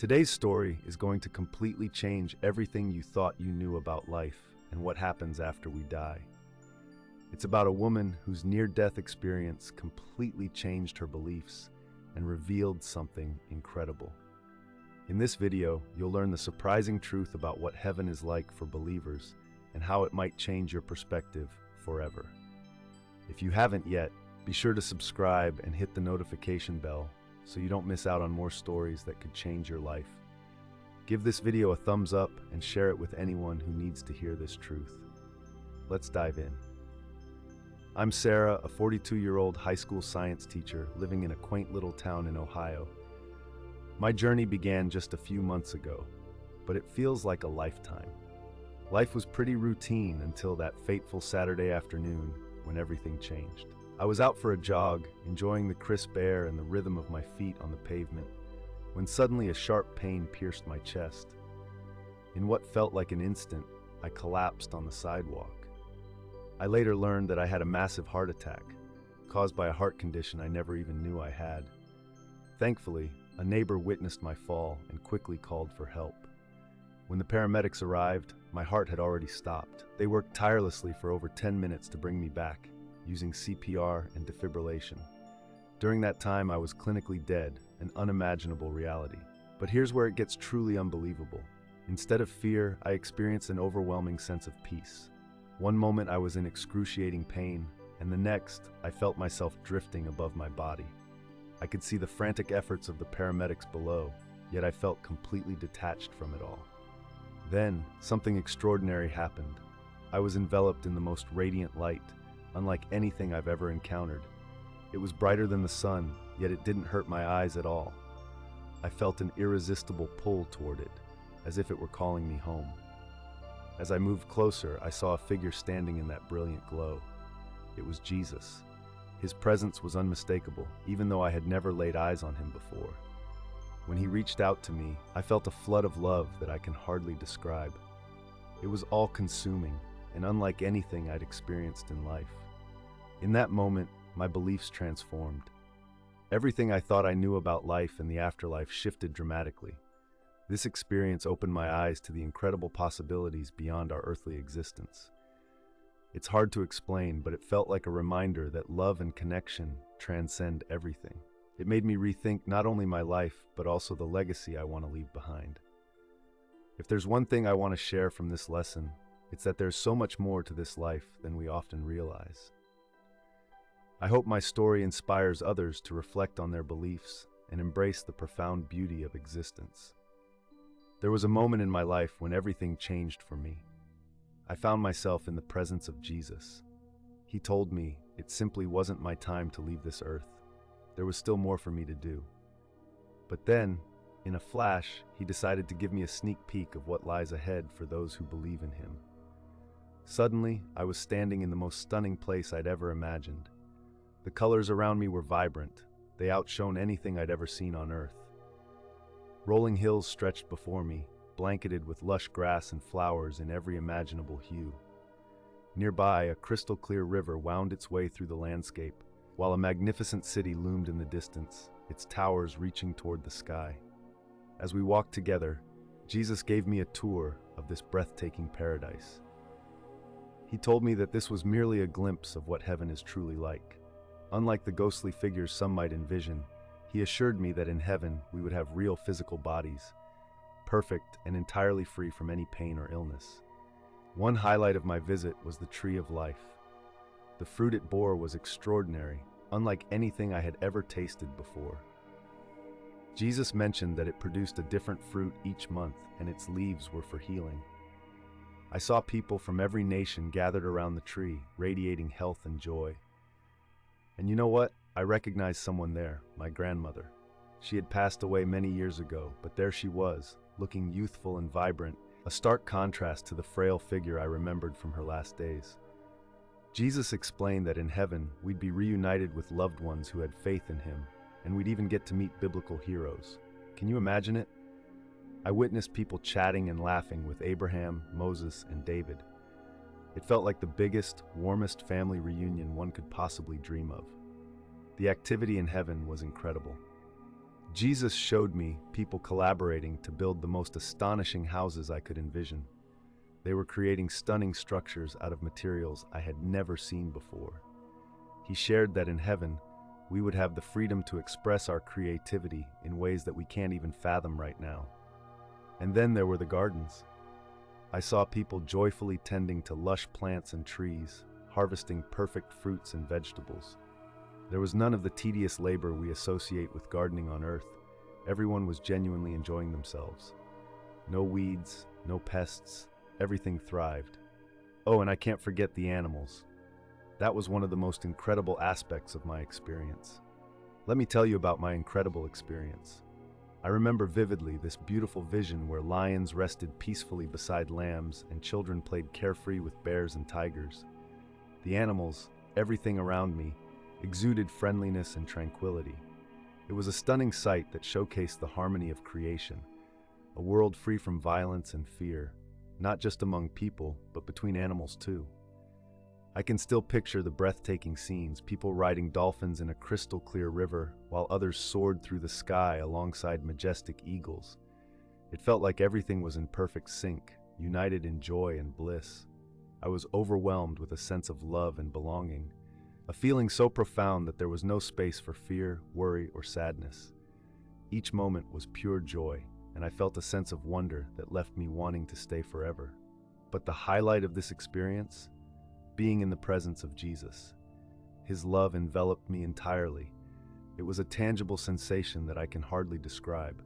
Today's story is going to completely change everything you thought you knew about life and what happens after we die. It's about a woman whose near-death experience completely changed her beliefs and revealed something incredible. In this video, you'll learn the surprising truth about what heaven is like for believers and how it might change your perspective forever. If you haven't yet, be sure to subscribe and hit the notification bell so you don't miss out on more stories that could change your life. Give this video a thumbs up and share it with anyone who needs to hear this truth. Let's dive in. I'm Sarah, a 42-year-old high school science teacher living in a quaint little town in Ohio. My journey began just a few months ago, but it feels like a lifetime. Life was pretty routine until that fateful Saturday afternoon when everything changed. I was out for a jog, enjoying the crisp air and the rhythm of my feet on the pavement, when suddenly a sharp pain pierced my chest. In what felt like an instant, I collapsed on the sidewalk. I later learned that I had a massive heart attack, caused by a heart condition I never even knew I had. Thankfully, a neighbor witnessed my fall and quickly called for help. When the paramedics arrived, my heart had already stopped. They worked tirelessly for over 10 minutes to bring me back, using CPR and defibrillation. During that time, I was clinically dead, an unimaginable reality. But here's where it gets truly unbelievable. Instead of fear, I experienced an overwhelming sense of peace. One moment I was in excruciating pain, and the next, I felt myself drifting above my body. I could see the frantic efforts of the paramedics below, yet I felt completely detached from it all. Then, something extraordinary happened. I was enveloped in the most radiant light, unlike anything I've ever encountered. It was brighter than the sun, yet it didn't hurt my eyes at all. I felt an irresistible pull toward it, as if it were calling me home. As I moved closer, I saw a figure standing in that brilliant glow. It was Jesus. His presence was unmistakable, even though I had never laid eyes on him before. When he reached out to me, I felt a flood of love that I can hardly describe. It was all-consuming, and unlike anything I'd experienced in life. In that moment, my beliefs transformed. Everything I thought I knew about life and the afterlife shifted dramatically. This experience opened my eyes to the incredible possibilities beyond our earthly existence. It's hard to explain, but it felt like a reminder that love and connection transcend everything. It made me rethink not only my life, but also the legacy I want to leave behind. If there's one thing I want to share from this lesson, it's that there's so much more to this life than we often realize. I hope my story inspires others to reflect on their beliefs and embrace the profound beauty of existence. There was a moment in my life when everything changed for me. I found myself in the presence of Jesus. He told me it simply wasn't my time to leave this earth. There was still more for me to do. But then, in a flash, he decided to give me a sneak peek of what lies ahead for those who believe in him. Suddenly, I was standing in the most stunning place I'd ever imagined. The colors around me were vibrant. They outshone anything I'd ever seen on Earth. Rolling hills stretched before me, blanketed with lush grass and flowers in every imaginable hue. Nearby, a crystal-clear river wound its way through the landscape, while a magnificent city loomed in the distance, its towers reaching toward the sky. As we walked together, Jesus gave me a tour of this breathtaking paradise. He told me that this was merely a glimpse of what heaven is truly like. Unlike the ghostly figures some might envision, he assured me that in heaven we would have real physical bodies, perfect and entirely free from any pain or illness. One highlight of my visit was the Tree of Life. The fruit it bore was extraordinary, unlike anything I had ever tasted before. Jesus mentioned that it produced a different fruit each month, and its leaves were for healing. I saw people from every nation gathered around the tree, radiating health and joy. And you know what? I recognized someone there, my grandmother. She had passed away many years ago, but there she was, looking youthful and vibrant, a stark contrast to the frail figure I remembered from her last days. Jesus explained that in heaven, we'd be reunited with loved ones who had faith in him, and we'd even get to meet biblical heroes. Can you imagine it? I witnessed people chatting and laughing with Abraham, Moses, and David. It felt like the biggest, warmest family reunion one could possibly dream of. The activity in heaven was incredible. Jesus showed me people collaborating to build the most astonishing houses I could envision. They were creating stunning structures out of materials I had never seen before. He shared that in heaven, we would have the freedom to express our creativity in ways that we can't even fathom right now. And then there were the gardens. I saw people joyfully tending to lush plants and trees, harvesting perfect fruits and vegetables. There was none of the tedious labor we associate with gardening on Earth. Everyone was genuinely enjoying themselves. No weeds, no pests, everything thrived. Oh, and I can't forget the animals. That was one of the most incredible aspects of my experience. Let me tell you about my incredible experience. I remember vividly this beautiful vision where lions rested peacefully beside lambs and children played carefree with bears and tigers. The animals, everything around me, exuded friendliness and tranquility. It was a stunning sight that showcased the harmony of creation, a world free from violence and fear, not just among people, but between animals too. I can still picture the breathtaking scenes, people riding dolphins in a crystal-clear river, while others soared through the sky alongside majestic eagles. It felt like everything was in perfect sync, united in joy and bliss. I was overwhelmed with a sense of love and belonging, a feeling so profound that there was no space for fear, worry, or sadness. Each moment was pure joy, and I felt a sense of wonder that left me wanting to stay forever. But the highlight of this experience? Being in the presence of Jesus. His love enveloped me entirely. It was a tangible sensation that I can hardly describe.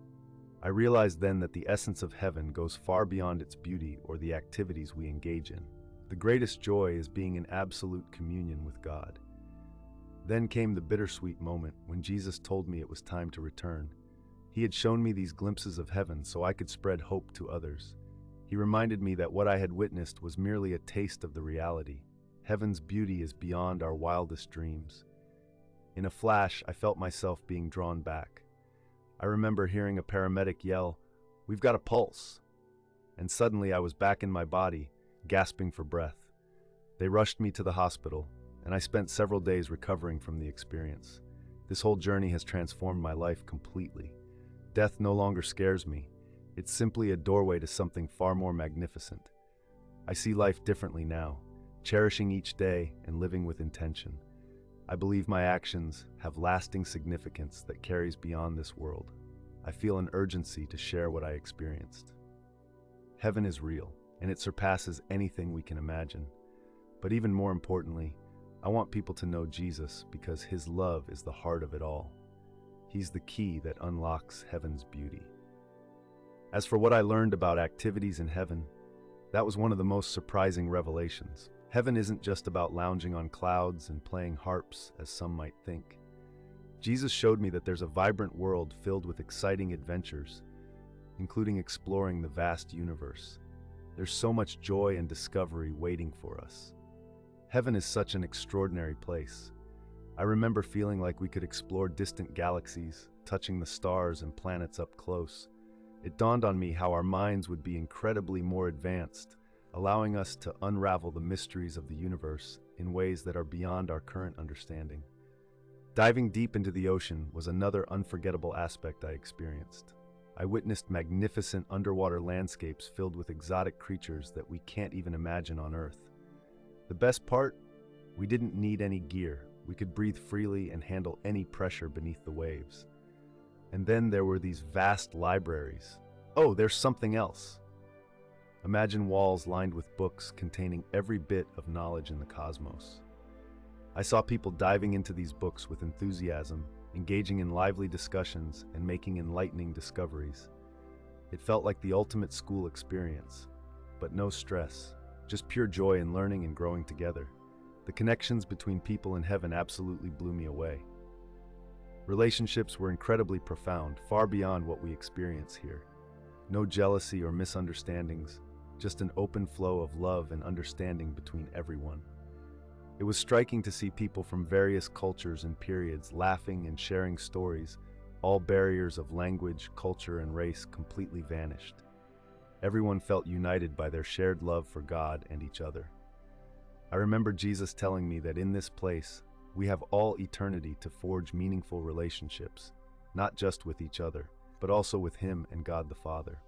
I realized then that the essence of heaven goes far beyond its beauty or the activities we engage in. The greatest joy is being in absolute communion with God. Then came the bittersweet moment when Jesus told me it was time to return. He had shown me these glimpses of heaven so I could spread hope to others. He reminded me that what I had witnessed was merely a taste of the reality. Heaven's beauty is beyond our wildest dreams. In a flash, I felt myself being drawn back. I remember hearing a paramedic yell, "We've got a pulse!" And suddenly I was back in my body, gasping for breath. They rushed me to the hospital, and I spent several days recovering from the experience. This whole journey has transformed my life completely. Death no longer scares me. It's simply a doorway to something far more magnificent. I see life differently now, cherishing each day and living with intention. I believe my actions have lasting significance that carries beyond this world. I feel an urgency to share what I experienced. Heaven is real, and it surpasses anything we can imagine. But even more importantly, I want people to know Jesus because his love is the heart of it all. He's the key that unlocks heaven's beauty. As for what I learned about activities in heaven, that was one of the most surprising revelations. Heaven isn't just about lounging on clouds and playing harps, as some might think. Jesus showed me that there's a vibrant world filled with exciting adventures, including exploring the vast universe. There's so much joy and discovery waiting for us. Heaven is such an extraordinary place. I remember feeling like we could explore distant galaxies, touching the stars and planets up close. It dawned on me how our minds would be incredibly more advanced, allowing us to unravel the mysteries of the universe in ways that are beyond our current understanding. Diving deep into the ocean was another unforgettable aspect I experienced. I witnessed magnificent underwater landscapes filled with exotic creatures that we can't even imagine on Earth. The best part? We didn't need any gear. We could breathe freely and handle any pressure beneath the waves. And then there were these vast libraries. Oh, there's something else. Imagine walls lined with books containing every bit of knowledge in the cosmos. I saw people diving into these books with enthusiasm, engaging in lively discussions and making enlightening discoveries. It felt like the ultimate school experience, but no stress, just pure joy in learning and growing together. The connections between people in heaven absolutely blew me away. Relationships were incredibly profound, far beyond what we experience here. No jealousy or misunderstandings, just an open flow of love and understanding between everyone. It was striking to see people from various cultures and periods laughing and sharing stories. All barriers of language, culture, and race completely vanished. Everyone felt united by their shared love for God and each other. I remember Jesus telling me that in this place, we have all eternity to forge meaningful relationships. not just with each other, but also with Him and God the Father.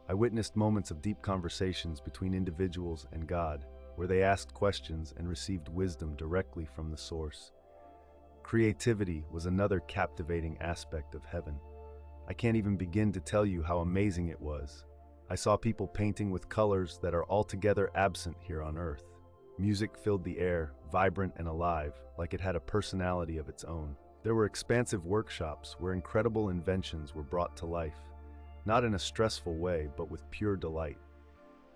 I witnessed moments of deep conversations between individuals and God, where they asked questions and received wisdom directly from the source. Creativity was another captivating aspect of heaven. I can't even begin to tell you how amazing it was. I saw people painting with colors that are altogether absent here on Earth. Music filled the air, vibrant and alive, like it had a personality of its own. There were expansive workshops where incredible inventions were brought to life, not in a stressful way, but with pure delight.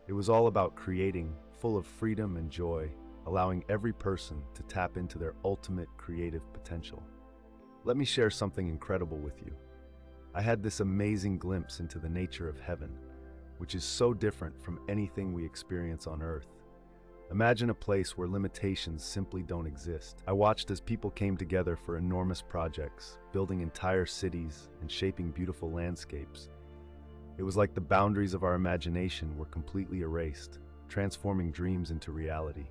It was all about creating, full of freedom and joy, allowing every person to tap into their ultimate creative potential. Let me share something incredible with you. I had this amazing glimpse into the nature of heaven, which is so different from anything we experience on Earth. Imagine a place where limitations simply don't exist. I watched as people came together for enormous projects, building entire cities and shaping beautiful landscapes. It was like the boundaries of our imagination were completely erased, transforming dreams into reality.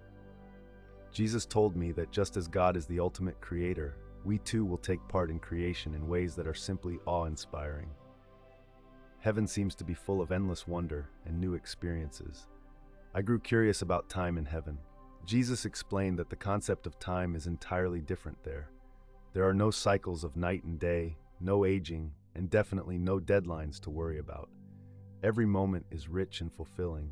Jesus told me that just as God is the ultimate creator, we too will take part in creation in ways that are simply awe-inspiring. Heaven seems to be full of endless wonder and new experiences. I grew curious about time in heaven. Jesus explained that the concept of time is entirely different there. There are no cycles of night and day, no aging, and definitely no deadlines to worry about. Every moment is rich and fulfilling.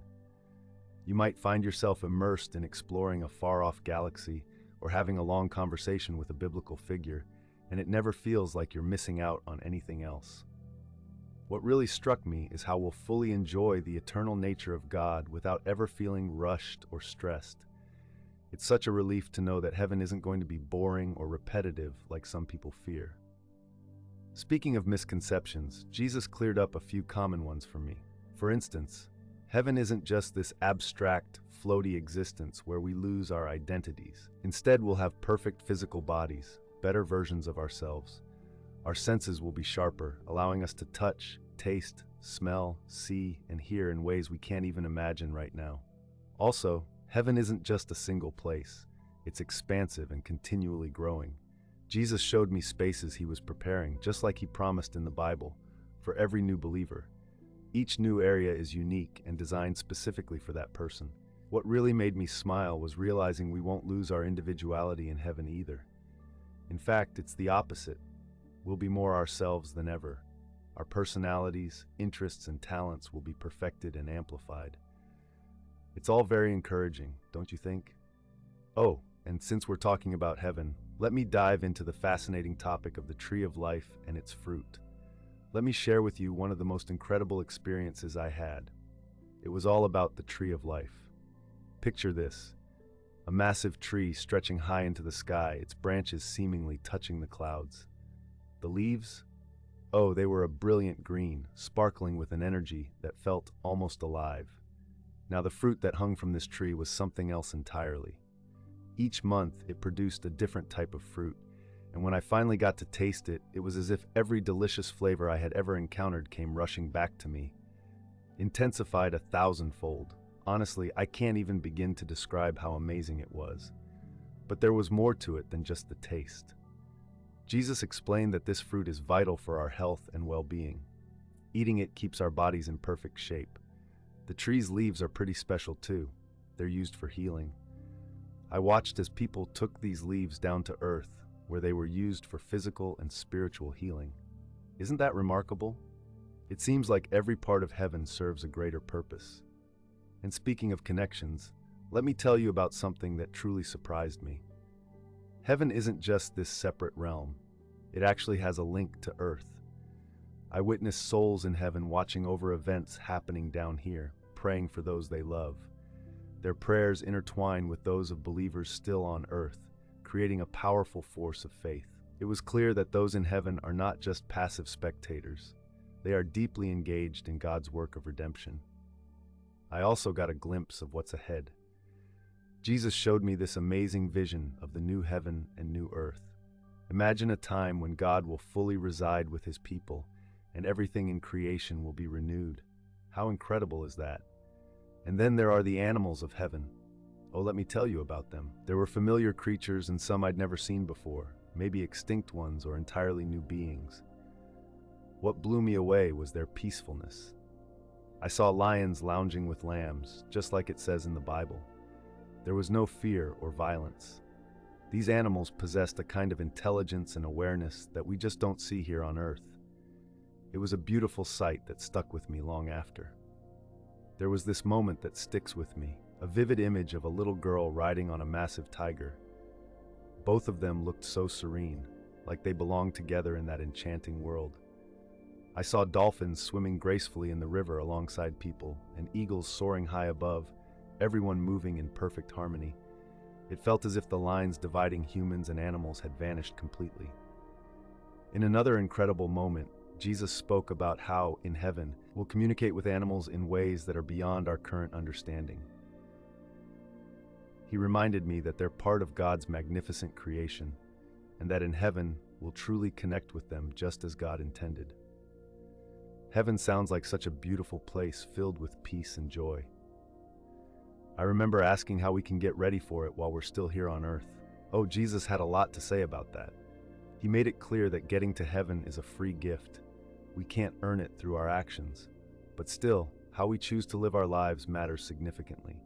You might find yourself immersed in exploring a far-off galaxy or having a long conversation with a biblical figure, and it never feels like you're missing out on anything else. What really struck me is how we'll fully enjoy the eternal nature of God without ever feeling rushed or stressed. It's such a relief to know that heaven isn't going to be boring or repetitive like some people fear. Speaking of misconceptions, Jesus cleared up a few common ones for me. For instance, heaven isn't just this abstract, floaty existence where we lose our identities. Instead, we'll have perfect physical bodies, better versions of ourselves. Our senses will be sharper, allowing us to touch, taste, smell, see, and hear in ways we can't even imagine right now. Also, heaven isn't just a single place. It's expansive and continually growing. Jesus showed me spaces He was preparing, just like He promised in the Bible, for every new believer. Each new area is unique and designed specifically for that person. What really made me smile was realizing we won't lose our individuality in heaven either. In fact, it's the opposite. We'll be more ourselves than ever. Our personalities, interests, and talents will be perfected and amplified. It's all very encouraging, don't you think? Oh, and since we're talking about heaven, let me dive into the fascinating topic of the tree of life and its fruit. Let me share with you one of the most incredible experiences I had. It was all about the tree of life. Picture this: a massive tree stretching high into the sky, its branches seemingly touching the clouds. The leaves? Oh, they were a brilliant green, sparkling with an energy that felt almost alive. Now, the fruit that hung from this tree was something else entirely. Each month, it produced a different type of fruit, and when I finally got to taste it, it was as if every delicious flavor I had ever encountered came rushing back to me, intensified 1,000-fold. Honestly, I can't even begin to describe how amazing it was. But there was more to it than just the taste. Jesus explained that this fruit is vital for our health and well-being. Eating it keeps our bodies in perfect shape. The tree's leaves are pretty special too. They're used for healing. I watched as people took these leaves down to earth, where they were used for physical and spiritual healing. Isn't that remarkable? It seems like every part of heaven serves a greater purpose. And speaking of connections, let me tell you about something that truly surprised me. Heaven isn't just this separate realm. It actually has a link to earth. I witnessed souls in heaven watching over events happening down here, praying for those they love. Their prayers intertwine with those of believers still on earth, creating a powerful force of faith. It was clear that those in heaven are not just passive spectators. They are deeply engaged in God's work of redemption. I also got a glimpse of what's ahead. Jesus showed me this amazing vision of the new heaven and new earth. Imagine a time when God will fully reside with His people, and everything in creation will be renewed. How incredible is that? And then there are the animals of heaven. Oh, let me tell you about them. There were familiar creatures and some I'd never seen before. maybe extinct ones or entirely new beings. What blew me away was their peacefulness. I saw lions lounging with lambs, just like it says in the Bible. There was no fear or violence. These animals possessed a kind of intelligence and awareness that we just don't see here on Earth. It was a beautiful sight that stuck with me long after. There was this moment that sticks with me, a vivid image of a little girl riding on a massive tiger. Both of them looked so serene, like they belonged together in that enchanting world. I saw dolphins swimming gracefully in the river alongside people, and eagles soaring high above, everyone moving in perfect harmony. It felt as if the lines dividing humans and animals had vanished completely. In another incredible moment, Jesus spoke about how, in heaven, we'll communicate with animals in ways that are beyond our current understanding. He reminded me that they're part of God's magnificent creation, and that in heaven, we'll truly connect with them just as God intended. Heaven sounds like such a beautiful place filled with peace and joy. I remember asking how we can get ready for it while we're still here on earth. Oh, Jesus had a lot to say about that. He made it clear that getting to heaven is a free gift. We can't earn it through our actions, but still, how we choose to live our lives matters significantly.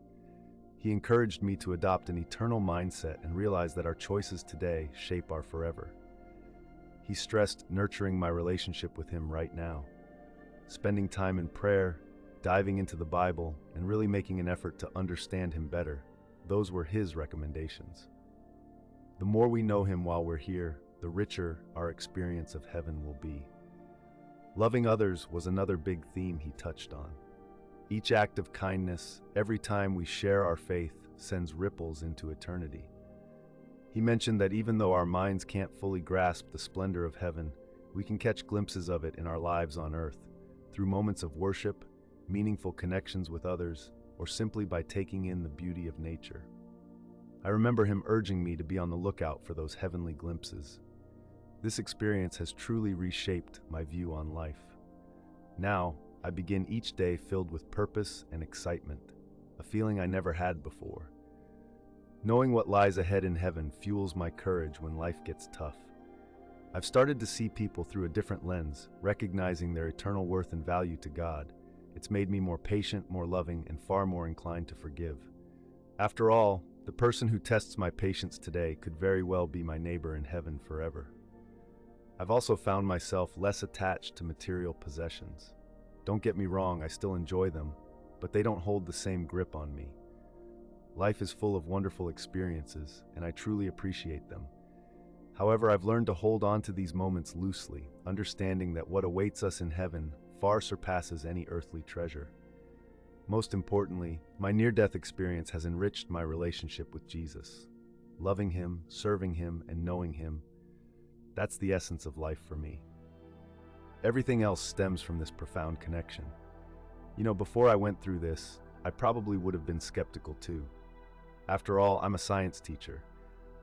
He encouraged me to adopt an eternal mindset and realize that our choices today shape our forever. He stressed nurturing my relationship with Him right now, spending time in prayer, diving into the Bible, and really making an effort to understand Him better. Those were His recommendations. The more we know Him while we're here, the richer our experience of heaven will be. Loving others was another big theme He touched on. Each act of kindness, every time we share our faith, sends ripples into eternity. He mentioned that even though our minds can't fully grasp the splendor of heaven, we can catch glimpses of it in our lives on earth, through moments of worship, meaningful connections with others, or simply by taking in the beauty of nature. I remember Him urging me to be on the lookout for those heavenly glimpses. This experience has truly reshaped my view on life. Now, I begin each day filled with purpose and excitement, a feeling I never had before. Knowing what lies ahead in heaven fuels my courage when life gets tough. I've started to see people through a different lens, recognizing their eternal worth and value to God. It's made me more patient, more loving, and far more inclined to forgive. After all, the person who tests my patience today could very well be my neighbor in heaven forever. I've also found myself less attached to material possessions. Don't get me wrong, I still enjoy them, but they don't hold the same grip on me. Life is full of wonderful experiences, and I truly appreciate them. However, I've learned to hold on to these moments loosely, understanding that what awaits us in heaven far surpasses any earthly treasure. Most importantly, my near-death experience has enriched my relationship with Jesus. Loving Him, serving Him, and knowing Him, that's the essence of life for me. Everything else stems from this profound connection. You know, before I went through this, I probably would have been skeptical too. After all, I'm a science teacher.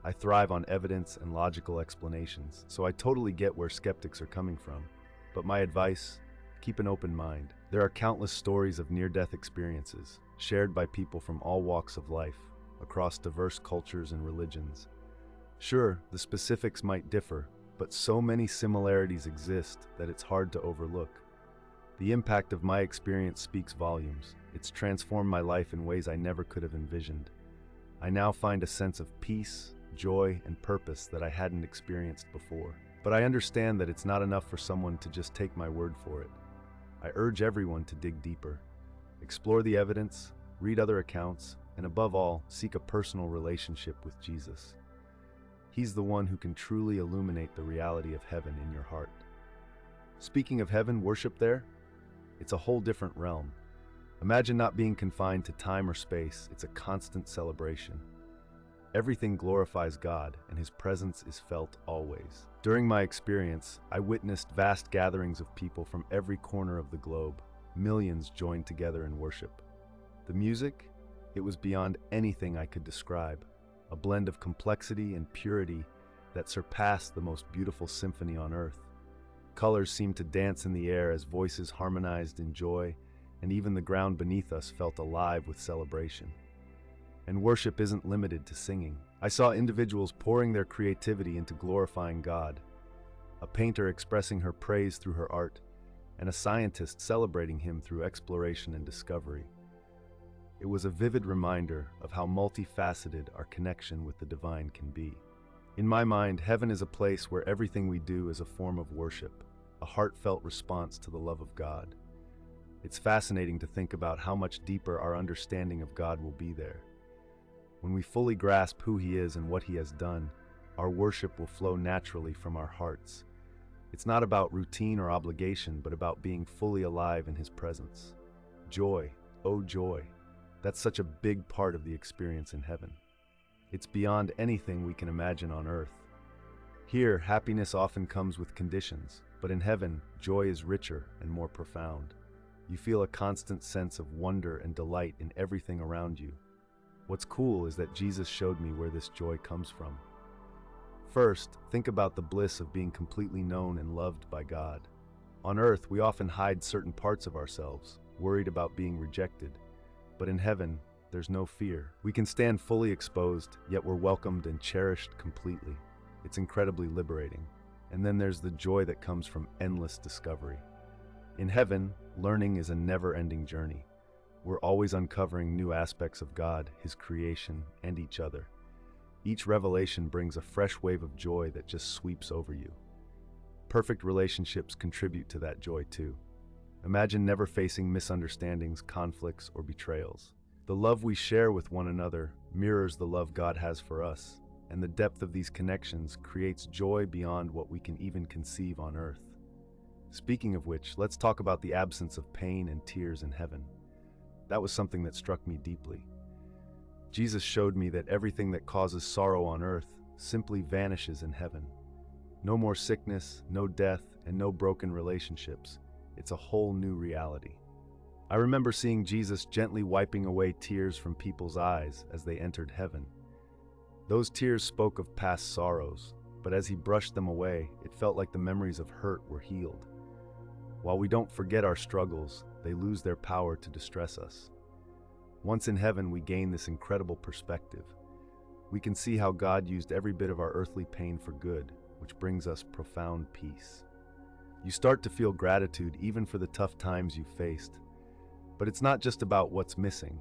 I thrive on evidence and logical explanations, so I totally get where skeptics are coming from. But my advice, keep an open mind. There are countless stories of near-death experiences, shared by people from all walks of life, across diverse cultures and religions. Sure, the specifics might differ, but so many similarities exist that it's hard to overlook. The impact of my experience speaks volumes. It's transformed my life in ways I never could have envisioned. I now find a sense of peace, joy, and purpose that I hadn't experienced before. But I understand that it's not enough for someone to just take my word for it. I urge everyone to dig deeper, explore the evidence, read other accounts, and above all, seek a personal relationship with Jesus. He's the one who can truly illuminate the reality of heaven in your heart. Speaking of heaven, worship there? It's a whole different realm. Imagine not being confined to time or space. It's a constant celebration. Everything glorifies God, and His presence is felt always. During my experience, I witnessed vast gatherings of people from every corner of the globe. Millions joined together in worship. The music? It was beyond anything I could describe. A blend of complexity and purity that surpassed the most beautiful symphony on earth. Colors seemed to dance in the air as voices harmonized in joy, and even the ground beneath us felt alive with celebration. And worship isn't limited to singing. I saw individuals pouring their creativity into glorifying God, a painter expressing her praise through her art, and a scientist celebrating him through exploration and discovery. It was a vivid reminder of how multifaceted our connection with the divine can be. In my mind, heaven is a place where everything we do is a form of worship, a heartfelt response to the love of God. It's fascinating to think about how much deeper our understanding of God will be there. When we fully grasp who He is and what He has done, our worship will flow naturally from our hearts. It's not about routine or obligation, but about being fully alive in His presence. Joy, oh joy, that's such a big part of the experience in heaven. It's beyond anything we can imagine on earth. Here, happiness often comes with conditions, but in heaven, joy is richer and more profound. You feel a constant sense of wonder and delight in everything around you. What's cool is that Jesus showed me where this joy comes from. First, think about the bliss of being completely known and loved by God. On earth, we often hide certain parts of ourselves, worried about being rejected. But in heaven, there's no fear. We can stand fully exposed, yet we're welcomed and cherished completely. It's incredibly liberating. And then there's the joy that comes from endless discovery. In heaven, learning is a never-ending journey. We're always uncovering new aspects of God, His creation, and each other. Each revelation brings a fresh wave of joy that just sweeps over you. Perfect relationships contribute to that joy too. Imagine never facing misunderstandings, conflicts, or betrayals. The love we share with one another mirrors the love God has for us, and the depth of these connections creates joy beyond what we can even conceive on earth. Speaking of which, let's talk about the absence of pain and tears in heaven. That was something that struck me deeply. Jesus showed me that everything that causes sorrow on earth simply vanishes in heaven. No more sickness, no death, and no broken relationships. It's a whole new reality. I remember seeing Jesus gently wiping away tears from people's eyes as they entered heaven. Those tears spoke of past sorrows, but as He brushed them away, it felt like the memories of hurt were healed. While we don't forget our struggles, they lose their power to distress us. Once in heaven, we gain this incredible perspective. We can see how God used every bit of our earthly pain for good, which brings us profound peace. You start to feel gratitude even for the tough times you've faced. But it's not just about what's missing.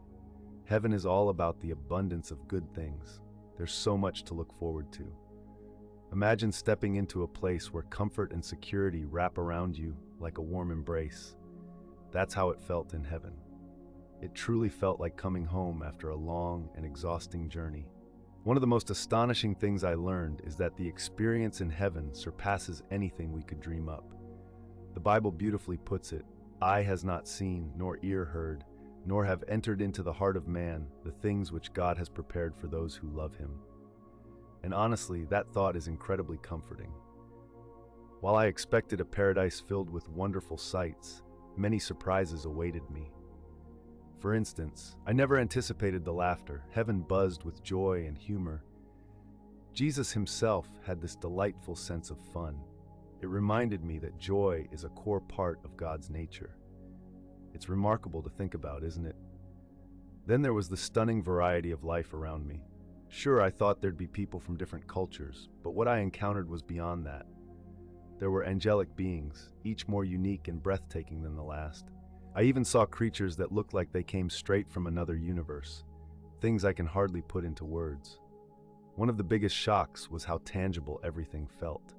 Heaven is all about the abundance of good things. There's so much to look forward to. Imagine stepping into a place where comfort and security wrap around you like a warm embrace. That's how it felt in heaven. It truly felt like coming home after a long and exhausting journey. One of the most astonishing things I learned is that the experience in heaven surpasses anything we could dream up. The Bible beautifully puts it, "Eye has not seen, nor ear heard, nor have entered into the heart of man the things which God has prepared for those who love Him." And honestly, that thought is incredibly comforting. While I expected a paradise filled with wonderful sights, many surprises awaited me. For instance, I never anticipated the laughter. Heaven buzzed with joy and humor. Jesus Himself had this delightful sense of fun. It reminded me that joy is a core part of God's nature. It's remarkable to think about, isn't it? Then there was the stunning variety of life around me. Sure, I thought there'd be people from different cultures, but what I encountered was beyond that. There were angelic beings, each more unique and breathtaking than the last. I even saw creatures that looked like they came straight from another universe, things I can hardly put into words. One of the biggest shocks was how tangible everything felt.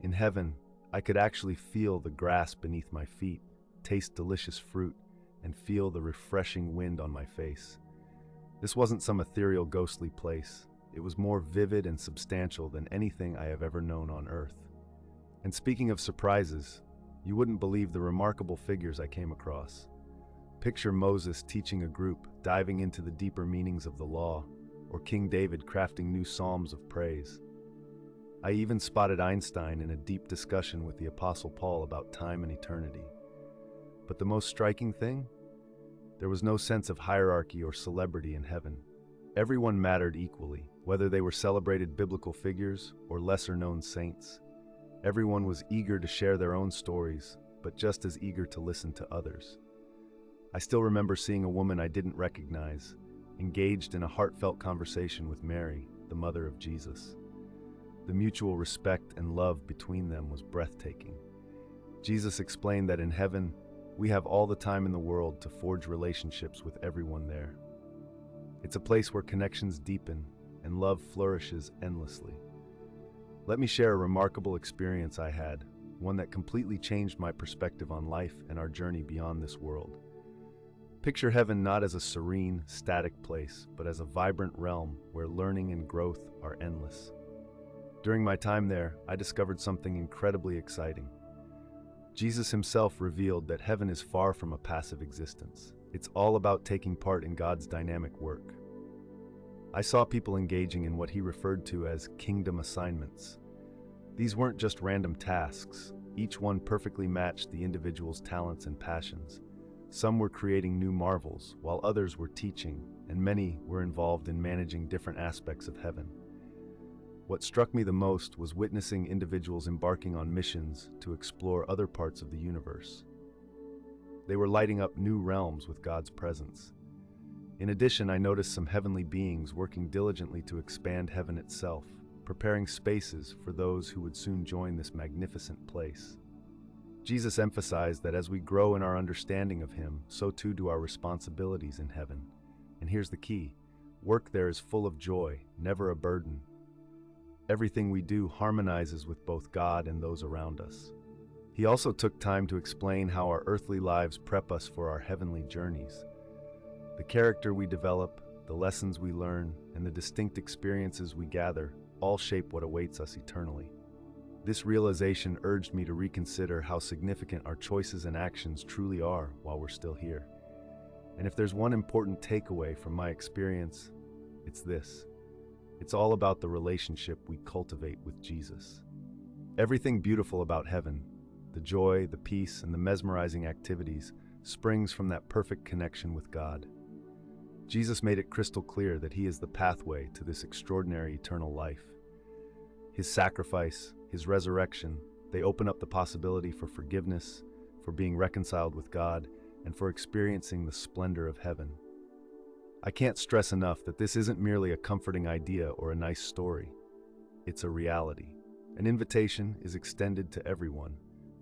In heaven, I could actually feel the grass beneath my feet, taste delicious fruit, and feel the refreshing wind on my face. This wasn't some ethereal, ghostly place. It was more vivid and substantial than anything I have ever known on earth. And speaking of surprises, you wouldn't believe the remarkable figures I came across. Picture Moses teaching a group, diving into the deeper meanings of the law, or King David crafting new psalms of praise. I even spotted Einstein in a deep discussion with the Apostle Paul about time and eternity. But the most striking thing? There was no sense of hierarchy or celebrity in heaven. Everyone mattered equally, whether they were celebrated biblical figures or lesser-known saints. Everyone was eager to share their own stories, but just as eager to listen to others. I still remember seeing a woman I didn't recognize, engaged in a heartfelt conversation with Mary, the mother of Jesus. The mutual respect and love between them was breathtaking. Jesus explained that in heaven, we have all the time in the world to forge relationships with everyone there. It's a place where connections deepen and love flourishes endlessly. Let me share a remarkable experience I had, one that completely changed my perspective on life and our journey beyond this world. Picture heaven not as a serene, static place, but as a vibrant realm where learning and growth are endless. During my time there, I discovered something incredibly exciting. Jesus himself revealed that heaven is far from a passive existence. It's all about taking part in God's dynamic work. I saw people engaging in what he referred to as kingdom assignments. These weren't just random tasks. Each one perfectly matched the individual's talents and passions. Some were creating new marvels, while others were teaching, and many were involved in managing different aspects of heaven. What struck me the most was witnessing individuals embarking on missions to explore other parts of the universe. They were lighting up new realms with God's presence. In addition, I noticed some heavenly beings working diligently to expand heaven itself, preparing spaces for those who would soon join this magnificent place. Jesus emphasized that as we grow in our understanding of him, so too do our responsibilities in heaven. And here's the key: work there is full of joy, never a burden. Everything we do harmonizes with both God and those around us. He also took time to explain how our earthly lives prep us for our heavenly journeys. The character we develop, the lessons we learn, and the distinct experiences we gather all shape what awaits us eternally. This realization urged me to reconsider how significant our choices and actions truly are while we're still here. And if there's one important takeaway from my experience, it's this: it's all about the relationship we cultivate with Jesus. Everything beautiful about heaven, the joy, the peace, and the mesmerizing activities, springs from that perfect connection with God. Jesus made it crystal clear that he is the pathway to this extraordinary eternal life. His sacrifice, his resurrection, they open up the possibility for forgiveness, for being reconciled with God, and for experiencing the splendor of heaven. I can't stress enough that this isn't merely a comforting idea or a nice story. It's a reality. An invitation is extended to everyone.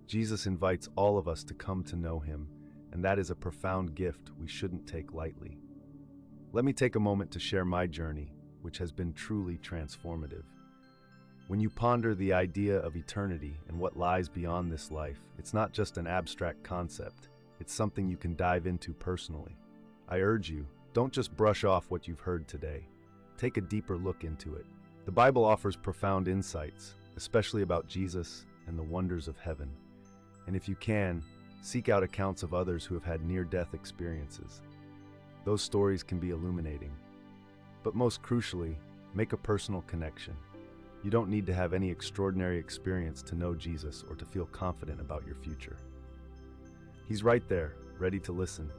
Jesus invites all of us to come to know him, and that is a profound gift we shouldn't take lightly. Let me take a moment to share my journey, which has been truly transformative. When you ponder the idea of eternity and what lies beyond this life, it's not just an abstract concept, it's something you can dive into personally. I urge you, don't just brush off what you've heard today. Take a deeper look into it. The Bible offers profound insights, especially about Jesus and the wonders of heaven. And if you can, seek out accounts of others who have had near-death experiences. Those stories can be illuminating. But most crucially, make a personal connection. You don't need to have any extraordinary experience to know Jesus or to feel confident about your future. He's right there, ready to listen.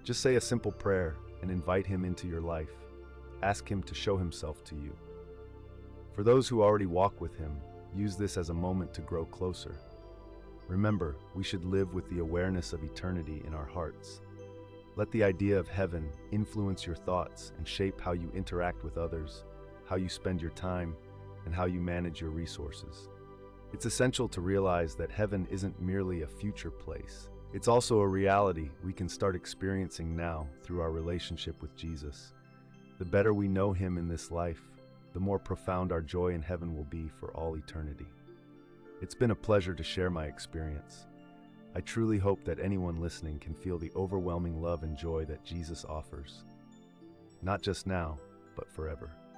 Just say a simple prayer and invite him into your life. Ask him to show himself to you. For those who already walk with him, use this as a moment to grow closer. Remember, we should live with the awareness of eternity in our hearts. Let the idea of heaven influence your thoughts and shape how you interact with others, how you spend your time, and how you manage your resources. It's essential to realize that heaven isn't merely a future place. It's also a reality we can start experiencing now through our relationship with Jesus. The better we know him in this life, the more profound our joy in heaven will be for all eternity. It's been a pleasure to share my experience. I truly hope that anyone listening can feel the overwhelming love and joy that Jesus offers. Not just now, but forever.